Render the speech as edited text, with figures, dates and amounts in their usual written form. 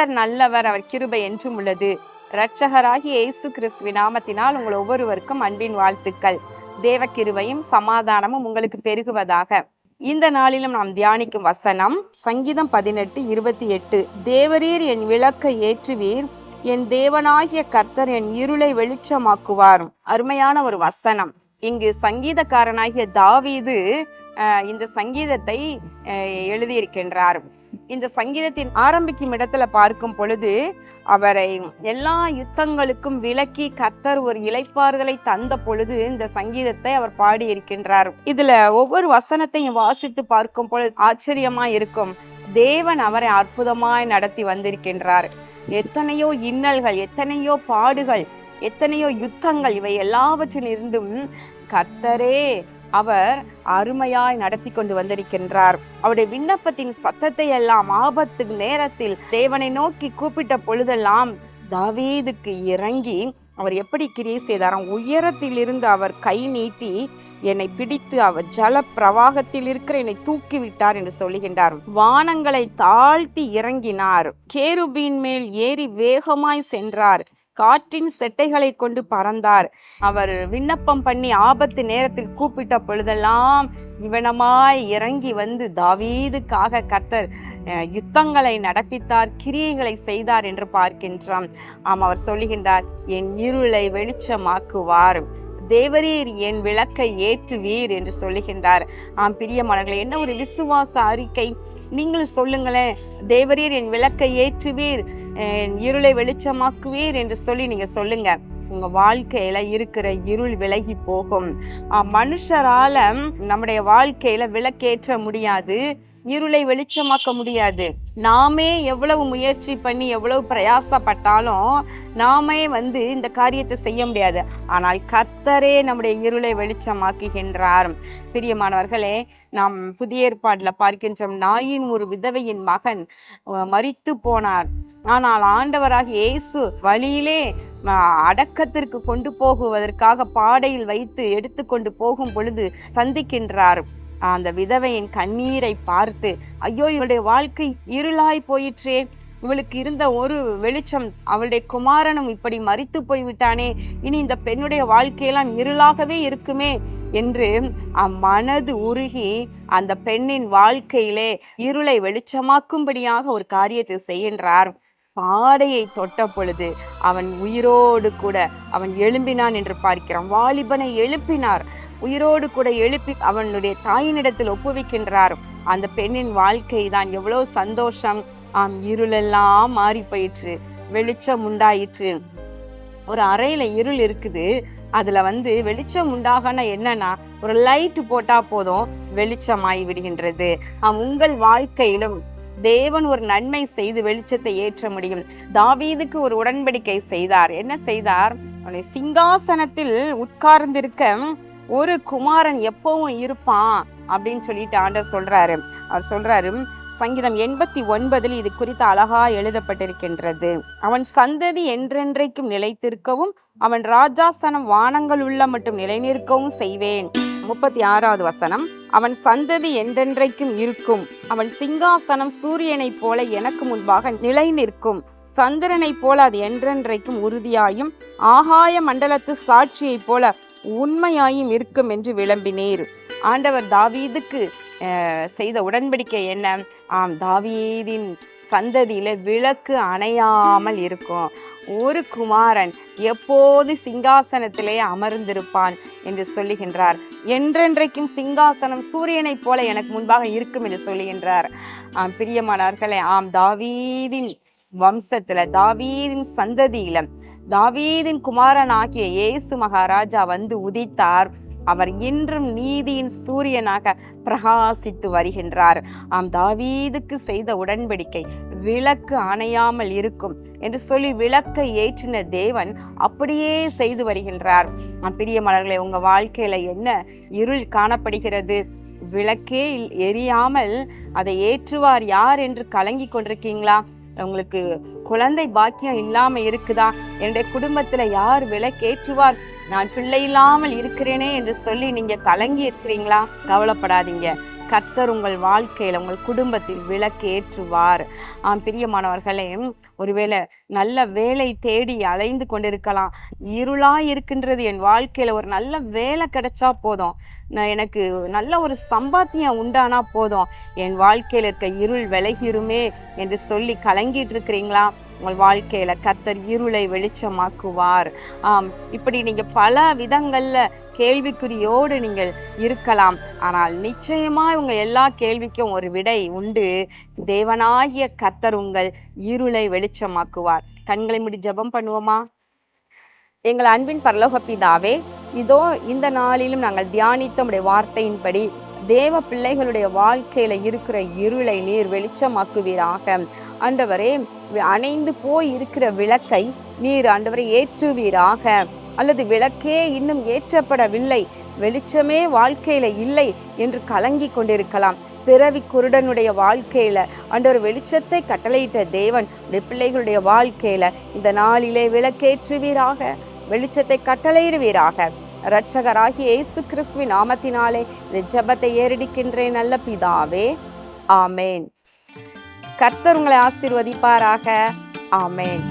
கர்த்தர் நல்லவர், அவர் கிருபை என்றும் உள்ளது. இரட்சகராகிய இயேசு கிறிஸ்துவின் நாமத்தினால் உங்கள் ஒவ்வொருவருக்கும் அன்பின் வாழ்த்துக்கள். தேவ கிருபையும் சமாதானமும் உங்களுக்கு பெருகுவதாக. இந்த நாளிலும் நாம் தியானிக்கும் வசனம் சங்கீதம் 18:28. தேவரீர் என் விளக்கை ஏற்றுவீர், என் தேவனாகிய கர்த்தர் என் இருளை வெளிச்சமாக்குவார். அருமையான ஒரு வசனம். இங்கு சங்கீதக்காரனாகிய தாவீது இந்த சங்கீதத்தை எழுதியிருக்கின்றார். இந்த சங்கீதத்தின் ஆரம்பிக்கும் இடத்துல பார்க்கும் பொழுது அவரை எல்லா யுத்தங்களுக்கும் விலக்கி கர்த்தர் ஒரு இளைப்பாறுதலை தந்த பொழுது இந்த சங்கீதத்தை அவர் பாடியிருக்கின்றார். இதுல ஒவ்வொரு வசனத்தையும் வாசித்து பார்க்கும் பொழுது ஆச்சரியமா இருக்கும். தேவன் அவரை அற்புதமாய் நடத்தி வந்திருக்கின்றார். எத்தனையோ இன்னல்கள், எத்தனையோ பாடுகள், எத்தனையோ யுத்தங்கள், இவை எல்லாவற்றிலிருந்தும் கர்த்தரே அவர் அருமையாய் நடத்தி கொண்டு வந்திருக்கின்றார். அவருடைய விண்ணப்பத்தின் சத்தத்தை எல்லாம் ஆபத்து நேரத்தில் தேவனை நோக்கி கூப்பிட்ட பொழுதெல்லாம் தாவீதுக்கு இறங்கி அவர் எப்படி கிரியை செய்தாராம். உயரத்தில் இருந்து அவர் கை நீட்டி என்னை பிடித்து அவர் ஜல பிரவாகத்தில் இருக்கிற என்னை தூக்கி விட்டார் என்று சொல்லுகின்றார். வானங்களை தாழ்த்தி இறங்கினார், கேருபீன் மேல் ஏறி வேகமாய் சென்றார், காற்றின் செட்டைகளை கொண்டு பறந்தார். அவர் விண்ணப்பம் பண்ணி ஆபத்து நேரத்தில் கூப்பிட்ட பொழுதெல்லாம் இவனமாய் இறங்கி வந்து தாவீதுக்காக கர்த்தர் யுத்தங்களை நடப்பித்தார், கிரியைகளை செய்தார் என்று பார்க்கின்றோம். அவர் சொல்லுகின்றார், என் இருளை வெளிச்சமாக்குவார், தேவரீர் என் விளக்கை ஏற்றுவீர் என்று சொல்லுகின்றார். பிரியமானவர்களே, என்ன ஒரு விசுவாச அறிக்கை! நீங்கள் சொல்லுங்களேன், தேவரீர் என் விளக்கை ஏற்றுவீர், இருளை வெளிச்சமாக்குவீர் என்று சொல்லி நீங்க சொல்லுங்க. உங்க வாழ்க்கையில இருக்கிற இருள் விலகி போகும். மனுஷரால நம்முடைய வாழ்க்கையில விளக்கேற்ற முடியாது, இருளை வெளிச்சமாக்க முடியாது. நாமே எவ்வளவு முயற்சி பண்ணி எவ்வளவு பிரயாசப்பட்டாலும் நாமே இந்த காரியத்தை செய்ய முடியாது. ஆனால் கர்த்தரே நம்முடைய இருளை வெளிச்சமாக்குகின்றார். பிரியமானவர்களே, நாம் புதிய ஏற்பாடுல பார்க்கின்றோம். நாயின் ஒரு விதவையின் மகன் மரித்து போனார். ஆனால் ஆண்டவராக இயேசு வழியிலே அடக்கத்திற்கு கொண்டு போகுவதற்காக பாடையில் வைத்து எடுத்து கொண்டு போகும் பொழுது சந்திக்கின்றார். அந்த விதவையின் கண்ணீரை பார்த்து, ஐயோ, இவளுடைய வாழ்க்கை இருளாய் போயிற்றே, இவளுக்கு இருந்த ஒரு வெளிச்சம், அவளுடைய குமாரனும் இப்படி மரித்து போய்விட்டானே, இனி இந்த பெண்ணுடைய வாழ்க்கையெல்லாம் இருளாகவே இருக்குமே என்று மனது உருகி அந்த பெண்ணின் வாழ்க்கையிலே இருளை வெளிச்சமாக்கும்படியாக ஒரு காரியத்தை செய்கின்றார். பாடையை தொட்ட பொழுது அவன் உயிரோடு கூட அவன் எழும்பினான் என்று பார்க்கிறான். வாலிபனை எழுப்பினார், உயிரோடு கூட எழுப்பி அவனுடைய தாயினிடத்தில் ஒப்புவிக்கின்றார். அந்த பெண்ணின் வாழ்க்கை தான் எவ்வளவு சந்தோஷம்! இருளெல்லாம் மாறி போயிற்று, வெளிச்சம் உண்டாயிற்று. ஒரு அறையில இருள் இருக்குது, அதுல வெளிச்சம் உண்டாகனா என்னன்னா, ஒரு லைட் போட்டா போதும், வெளிச்சமாய் விடுகின்றது. உங்கள் வாழ்க்கையிலும் தேவன் ஒரு நன்மை செய்து வெளிச்சத்தை ஏற்ற முடியும். தாவீதுக்கு ஒரு உடன்படிக்கை செய்தார். என்ன செய்தார்? அவனுடைய சிங்காசனத்தில் உட்கார்ந்திருக்க ஒரு குமாரன் எப்பவும் இருப்பான் அப்படின்னு சொல்லிட்டு ஆண்டவர் சொல்றாரு. அவர் சொல்றாரு, சங்கீதம் 89 இது குறித்து அழகா எழுதப்பட்டிருக்கின்றது. அவன் சந்ததி என்றென்றைக்கும் நிலைத்திருக்கவும், அவன் ராஜாசனம் வானங்கள் உள்ள மட்டும் நிலை நிற்கவும் செய்வேன். 36வது வசனம், அவன் சந்ததி என்றென்றைக்கும் இருக்கும், அவன் சிங்காசனம் சூரியனை போல எனக்கு முன்பாக நிலை நிற்கும், சந்திரனை போல அது என்றென்றைக்கும் உறுதியாயும், ஆகாய மண்டலத்து சாட்சியை போல உண்மையாயும் இருக்கும் என்று விளம்பினீர். ஆண்டவர் தாவீதுக்கு செய்த உடன்படிக்கை என்ன? தாவீதின் சந்ததியில விளக்கு அணையாமல் இருக்கும், ஒரு குமாரன் எப்போது சிங்காசனத்திலே அமர்ந்திருப்பான் என்று சொல்லுகின்றார். என்றென்றைக்கும் சிங்காசனம் சூரியனை போல எனக்கு முன்பாக இருக்கும் என்று சொல்லுகின்றார். பிரியமானவர்களே, தாவீதின் வம்சத்துல, தாவீதின் சந்ததியில, தாவீதின் குமாரன் ஆகிய இயேசு மகாராஜா உதித்தார். அவர் இன்றும் நீதியின் சூரியனாக பிரகாசித்து வருகின்றார். தாவீதுக்கு செய்த உடன்படிக்கை விளக்கு அணையாமல் இருக்கும் என்று சொல்லி விளக்கை ஏற்றின தேவன் அப்படியே செய்து வருகின்றார். பிரியமானவர்களே, உங்க வாழ்க்கையில என்ன இருள் காணப்படுகிறது? விளக்கே எரியாமல் அதை ஏற்றுவார் யார் என்று கலங்கி கொண்டிருக்கீங்களா? உங்களுக்கு குழந்தை பாக்கியம் இல்லாம இருக்குதா? என்னுடைய குடும்பத்துல யார் விளக்கேற்றுவார், நான் பிள்ளை இல்லாமல் இருக்கிறேனே என்று சொல்லி நீங்க கலங்கி இருக்கிறீங்களா? கவலைப்படாதீங்க. கர்த்தர் உங்கள் வாழ்க்கையில உங்கள் குடும்பத்தில் விளக்கேற்றுவார். பிரியமானவர்களே, ஒருவேளை நல்ல வேலை தேடி அலைந்து கொண்டிருக்கலாம். இருளா இருக்கின்றது, என் வாழ்க்கையில ஒரு நல்ல வேலை கிடைச்சா போதும், எனக்கு நல்ல ஒரு சம்பாத்தியம் உண்டானா போதும், என் வாழ்க்கையில இருக்க இருள் விலகிருமே என்று சொல்லி கலங்கிட்டு இருக்கிறீங்களா? உங்கள் வாழ்க்கையில கர்த்தர் இருளை வெளிச்சமாக்குவார். இப்படி நீங்க பல விதங்கள்ல கேள்விக்குறியோடு நீங்கள் இருக்கலாம். ஆனால் நிச்சயமா உங்க எல்லா கேள்விக்கும் ஒரு விடை உண்டு. தேவனாகிய கர்த்தர் உங்கள் இருளை வெளிச்சமாக்குவார். கண்களை மூடி ஜெபம் பண்ணுவோமா? எங்கள் அன்பின் பரலோக பிதாவே, இதோ இந்த நாளிலும் நாங்கள் தியானித்த உம்முடைய வார்த்தையின்படி தேவ பிள்ளைகளுடைய வாழ்க்கையில இருக்கிற இருளை நீர் வெளிச்சமாக்குவீராக. ஆண்டவரே, அணைந்து போய் இருக்கிற விளக்கை நீர் ஆண்டவரை ஏற்றுவீராக. அல்லது விளக்கே இன்னும் ஏற்றப்படவில்லை, வெளிச்சமே வாழ்க்கையில இல்லை என்று கலங்கி கொண்டிருக்கலாம். பிறவி குருடனுடைய வாழ்க்கையில ஆண்டவர் வெளிச்சத்தை கட்டளையிட்ட தேவன் பிள்ளைகளுடைய வாழ்க்கையில இந்த நாளிலே விளக்கேற்றுவீராக, வெளிச்சத்தை கட்டளையிடுவீராக. இரட்சகராகிய இயேசு கிறிஸ்துவின் நாமத்தினாலே இந்த ஜெபத்தை ஏறெடுக்கின்றேன் நல்ல பிதாவே, ஆமேன். கர்த்தர் உங்களை ஆசீர்வதிப்பாராக. ஆமேன்.